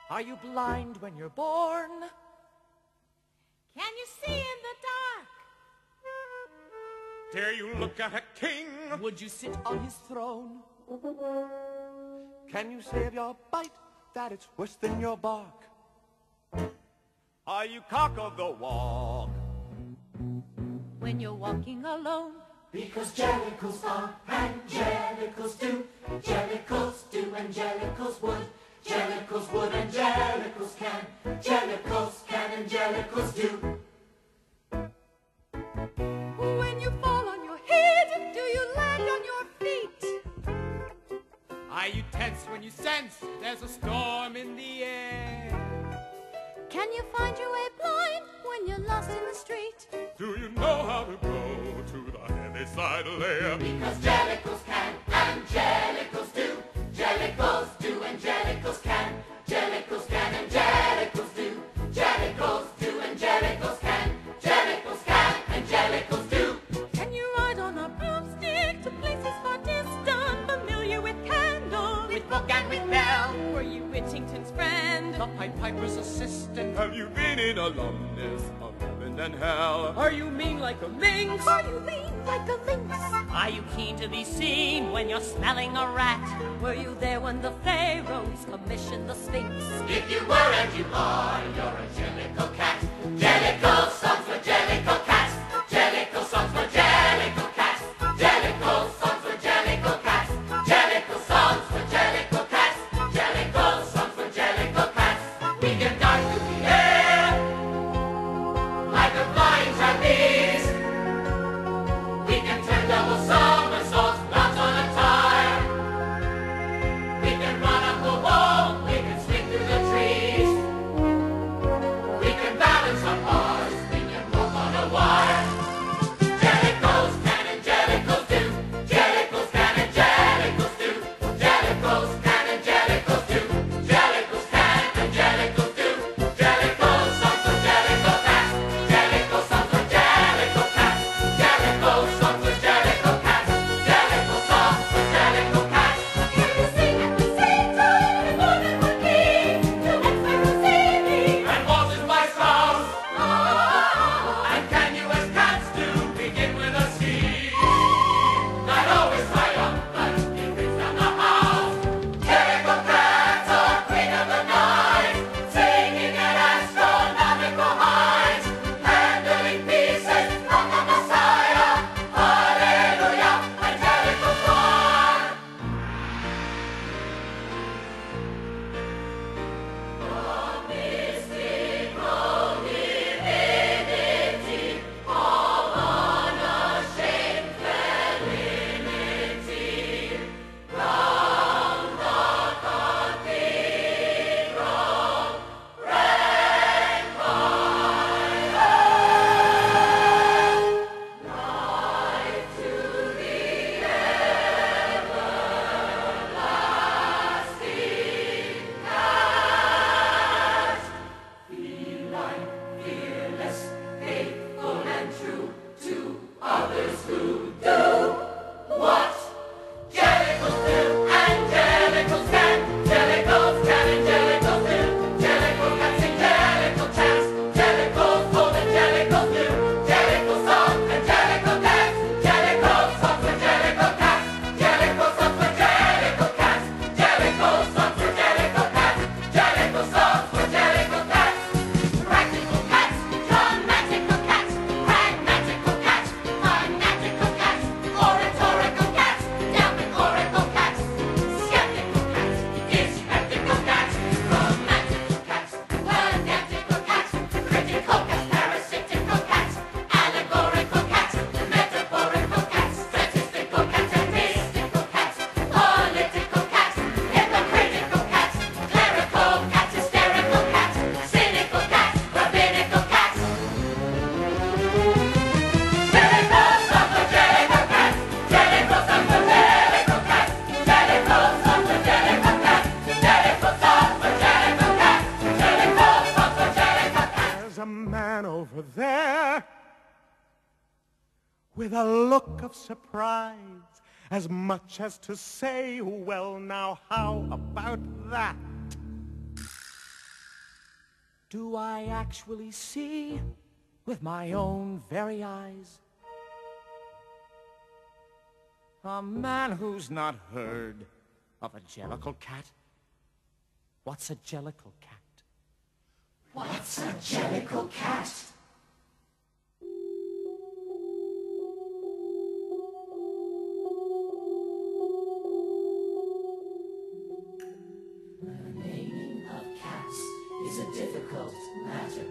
Are you blind when you're born? Can you see in the dark? Dare you look at a king? Would you sit on his throne? Can you say of your bite that it's worse than your bark? Are you cock of the walk? When you're walking alone? Because jellicles are angelicals do. Jellicles do, angelicals would. Jellicles would, angelicals can. Jellicles can, angelicals do. When you fall on your head, do you land on your feet? Are you tense when you sense there's a storm in the air? Can you find your way blind when you're lost in the street? Do you know how to go to the heavy side layer? Because jellicles can, angelicals do. Jellicles do, angelicals can. Jellicles can, angelicals do. Jellicles do, angelicals can. Jellicles can, angelicals do. Can you ride on a broomstick to places far distant? Familiar with candle, With book and with bell, were you Whittington's friend? the Pied Piper's assistant. Have you been in alumnus of heaven and hell? Are you mean like a minx? Are you lean like a lynx? Are you keen to be seen when you're smelling a rat? Were you there when the pharaohs commissioned the Sphinx? If you were and you are, you're a jellicle cat. Jellicle songs for jellicle cats. Jellicle songs for jellicle cats. Jellicle songs for jellicle cats. Jellicle songs for jellicle cats. Jellicle songs for jellicle cats. We can dive through the air like a flying trapeze. We can turn double somersaults, not on a tire. We can run up a wall. We can swing through the trees. We can bounce a man over there with a look of surprise, as much as to say, well, now how about that? Do I actually see with my own very eyes a man who's not heard of a jellicle cat? What's a jellicle cat? What's a jellicle cat? The naming of cats is a difficult matter.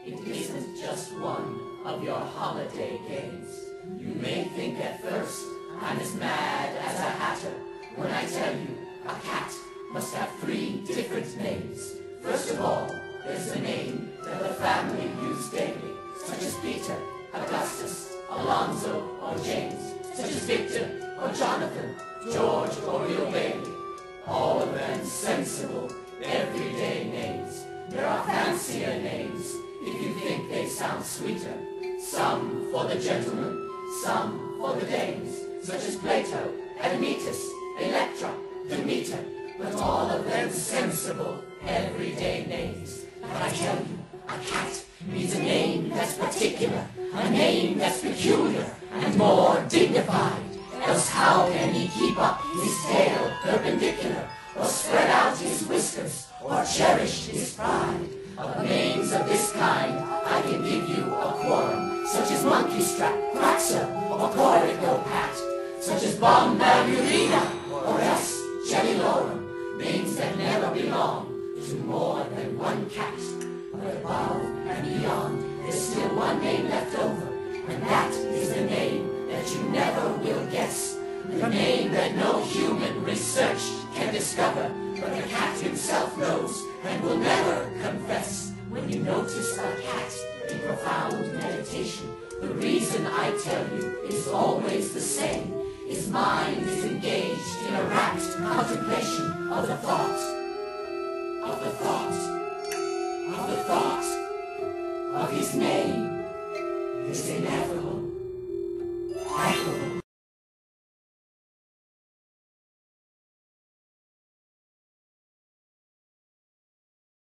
It isn't just one of your holiday games. You may think at first I'm as mad as a hatter when I tell you a cat must have 3 different names. First of all, there's the name that the family use daily, such as Peter, Augustus, Alonzo, or James, such as Victor, or Jonathan, George, or Will Bailey. All of them sensible, everyday names. There are fancier names, if you think they sound sweeter. Some for the gentlemen, some for the dames, such as Plato, Admetus, Electra, Demeter, but all of them sensible, everyday names. But I tell you, a cat needs a name that's particular, a name that's peculiar, and more dignified. Else how can he keep up his tail perpendicular, or spread out his whiskers, or cherish his pride? Of names of this kind, I can give you a quorum, such as Monkey Strap, Craxer, or Corico Pat, such as Bombardurina, or else Jelly Lorum, names that never belong to more than one cat. But above and beyond, there's still one name left over, and that is the name that you never will guess. The name that no human research can discover, but the cat himself knows and will never confess. When you notice a cat in profound meditation, the reason I tell you is always the same. His mind is engaged in a rapt contemplation of the thought, of the thought, of the thought, of his name, his inevitable